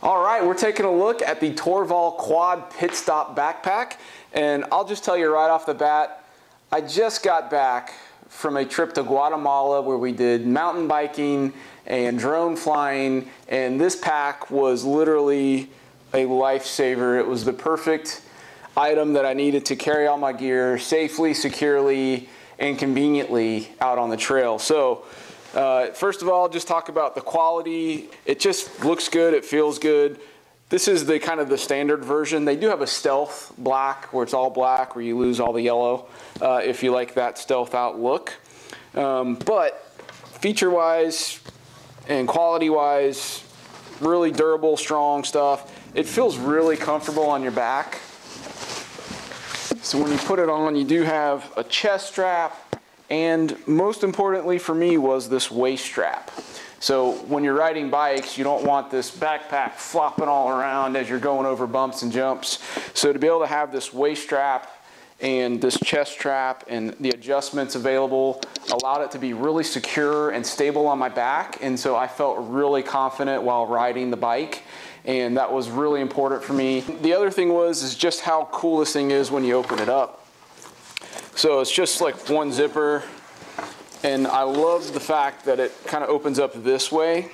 All right, we're taking a look at the Torvol Quad Pitstop backpack, and I'll just tell you right off the bat, I just got back from a trip to Guatemala where we did mountain biking and drone flying, and this pack was literally a lifesaver. It was the perfect item that I needed to carry all my gear safely, securely, and conveniently out on the trail. So first of all, just talk about the quality. It just looks good, it feels good. This is the kind of the standard version. They do have a stealth black where it's all black, where you lose all the yellow if you like that stealth out look. But feature-wise and quality-wise, really durable, strong stuff. It feels really comfortable on your back. So when you put it on, you do have a chest strap, and most importantly for me was this waist strap. So when you're riding bikes, you don't want this backpack flopping all around as you're going over bumps and jumps. So to be able to have this waist strap and this chest strap and the adjustments available allowed it to be really secure and stable on my back. And so I felt really confident while riding the bike. And that was really important for me. The other thing is just how cool this thing is when you open it up. So it's just like one zipper, and I love the fact that it kind of opens up this way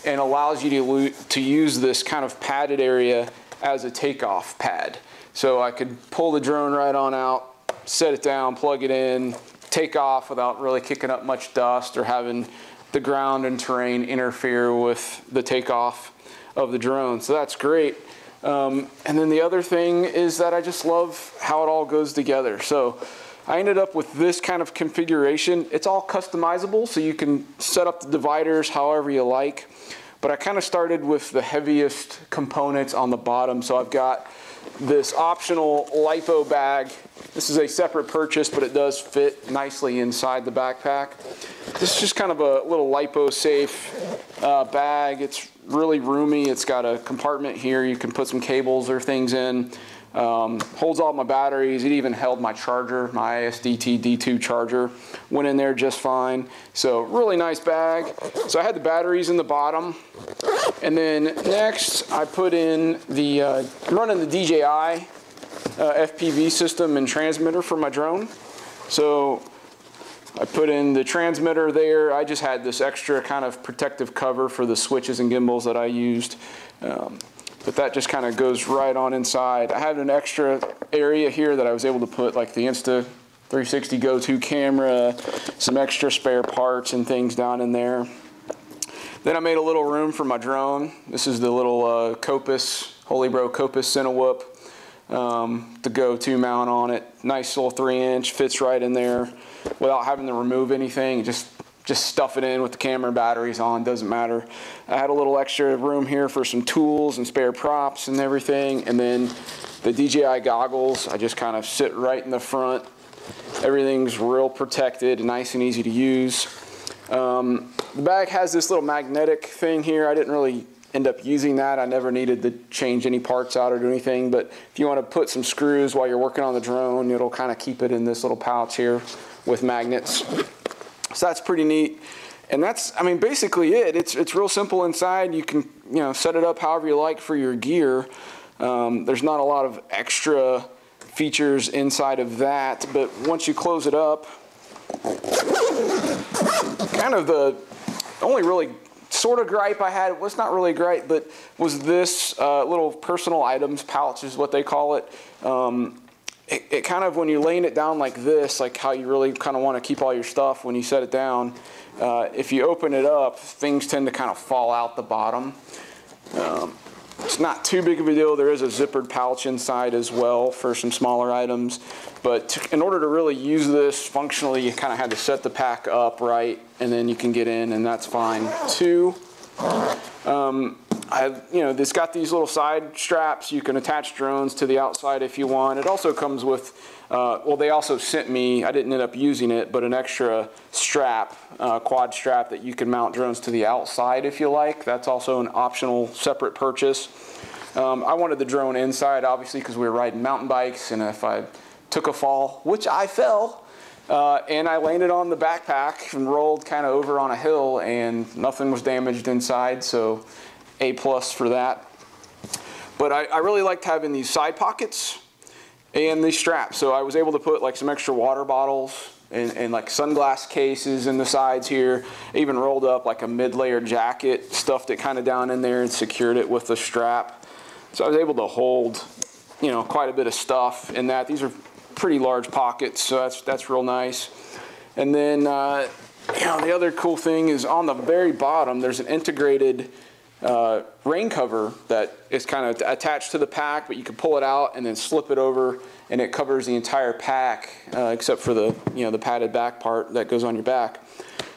and allows you to use this kind of padded area as a takeoff pad. So I could pull the drone right on out, set it down, plug it in, take off without really kicking up much dust or having the ground and terrain interfere with the takeoff of the drone. So that's great. And then the other thing is that I just love how it all goes together. So I ended up with this kind of configuration. It's all customizable, so you can set up the dividers however you like. But I kind of started with the heaviest components on the bottom. So I've got this optional Lipo bag. This is a separate purchase, but it does fit nicely inside the backpack. This is just kind of a little Lipo safe bag. It's really roomy. It's got a compartment here you can put some cables or things in. Holds all my batteries. It even held my charger, my ISDT D2 charger. Went in there just fine. So really nice bag. So I had the batteries in the bottom. And then next I put in the, I'm running the DJI FPV system and transmitter for my drone. So I put in the transmitter there. I just had this extra kind of protective cover for the switches and gimbals that I used. But that just kind of goes right on inside. I had an extra area here that I was able to put like the Insta360 Go-To camera, some extra spare parts and things down in there. Then I made a little room for my drone. This is the little Copus, Holy Bro Copus Cinewhoop. The Go-To mount on it. Nice little 3-inch, fits right in there without having to remove anything. Just stuff it in with the camera and batteries on, doesn't matter. I had a little extra room here for some tools and spare props and everything. And then the DJI goggles, I just kind of sit right in the front. Everything's real protected, nice and easy to use. The bag has this little magnetic thing here. I didn't really end up using that. I never needed to change any parts out or do anything, but if you want to put some screws while you're working on the drone, it'll kind of keep it in this little pouch here with magnets. So that's pretty neat. And that's, I mean, basically it. It's real simple inside. You can, you know, set it up however you like for your gear. There's not a lot of extra features inside of that, but once you close it up, kind of the only really sort of gripe I had, was not really a gripe, but was this little personal items pouch is what they call it. It kind of, when you're laying it down like this, like how you really kind of want to keep all your stuff when you set it down, if you open it up, things tend to kind of fall out the bottom. It's not too big of a deal. There is a zippered pouch inside as well for some smaller items. But in order to really use this functionally, you kind of had to set the pack up right, and then you can get in, and that's fine too. It's got these little side straps. You can attach drones to the outside if you want. It also comes with, well, they also sent me, I didn't end up using it, but an extra strap, quad strap that you can mount drones to the outside if you like. That's also an optional separate purchase. I wanted the drone inside, obviously, because we were riding mountain bikes, and if I took a fall, which I fell, and I landed on the backpack and rolled kind of over on a hill, and nothing was damaged inside, so A+ for that. But I really liked having these side pockets and these straps. So I was able to put like some extra water bottles and like sunglass cases in the sides here. I even rolled up like a mid-layer jacket, stuffed it kind of down in there and secured it with the strap. So I was able to hold, you know, quite a bit of stuff in that. These are pretty large pockets, so that's real nice. And then, you know, the other cool thing is on the very bottom, there's an integrated rain cover that is kind of attached to the pack, but you can pull it out and then slip it over, and it covers the entire pack except for the, you know, the padded back part that goes on your back.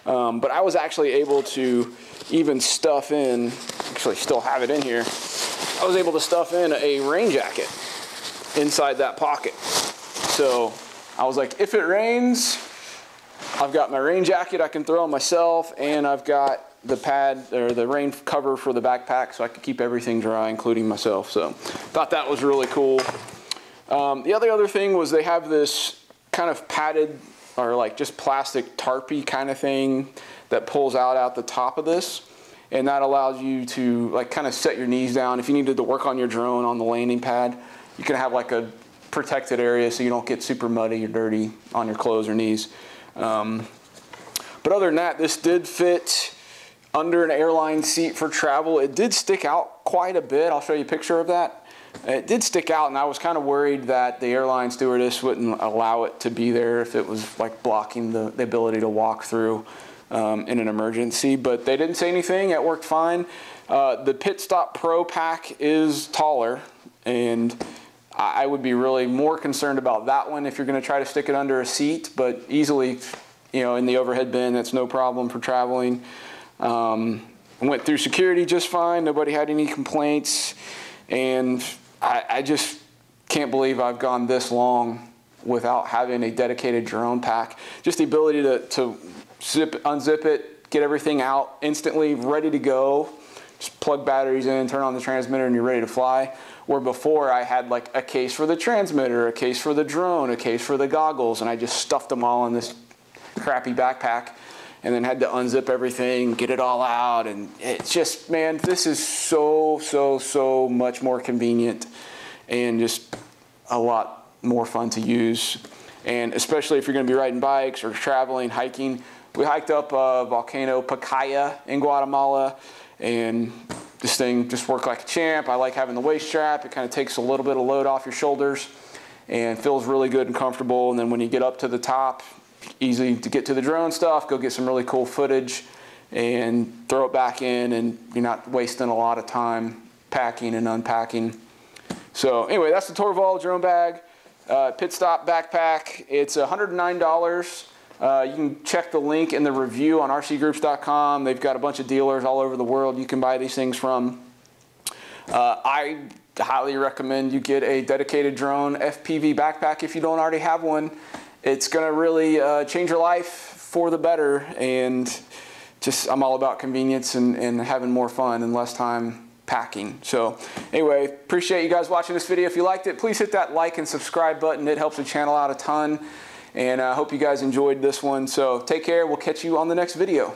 But I was actually able to even stuff in, actually still have it in here, I was able to stuff in a rain jacket inside that pocket. So I was like, if it rains, I've got my rain jacket I can throw on myself, and I've got the pad or the rain cover for the backpack so I could keep everything dry, including myself. So thought that was really cool. The other thing was they have this kind of padded or like just plastic tarpy kind of thing that pulls out the top of this, and that allows you to like kind of set your knees down. If you needed to work on your drone on the landing pad, you can have like a protected area so you don't get super muddy or dirty on your clothes or knees. But other than that, this did fit under an airline seat for travel. It did stick out quite a bit. I'll show you a picture of that. It did stick out, and I was kind of worried that the airline stewardess wouldn't allow it to be there if it was like blocking the ability to walk through in an emergency, but they didn't say anything. It worked fine. The Pitstop Pro pack is taller, and I would be really more concerned about that one if you're going to try to stick it under a seat, but easily, you know, in the overhead bin, that's no problem for traveling. Went through security just fine. Nobody had any complaints, and I just can't believe I've gone this long without having a dedicated drone pack. Just the ability to unzip it, get everything out instantly, ready to go. Just plug batteries in, turn on the transmitter, and you're ready to fly. Where before I had like a case for the transmitter, a case for the drone, a case for the goggles, and I just stuffed them all in this crappy backpack, and then had to unzip everything, get it all out, and it's just, man, this is so much more convenient and just a lot more fun to use. And especially if you're going to be riding bikes or traveling, hiking. We hiked up Volcano Pacaya in Guatemala, and this thing just worked like a champ. I like having the waist strap. It kind of takes a little bit of load off your shoulders and feels really good and comfortable. And then when you get up to the top, easy to get to the drone stuff, go get some really cool footage and throw it back in, and you're not wasting a lot of time packing and unpacking. So anyway, that's the Torvol drone bag, Pitstop backpack. It's $109. You can check the link in the review on rcgroups.com. They've got a bunch of dealers all over the world you can buy these things from. I highly recommend you get a dedicated drone FPV backpack if you don't already have one. It's going to really change your life for the better, and just I'm all about convenience and having more fun and less time packing. So anyway, appreciate you guys watching this video. If you liked it, please hit that like and subscribe button. It helps the channel out a ton, and I hope you guys enjoyed this one. So take care. We'll catch you on the next video.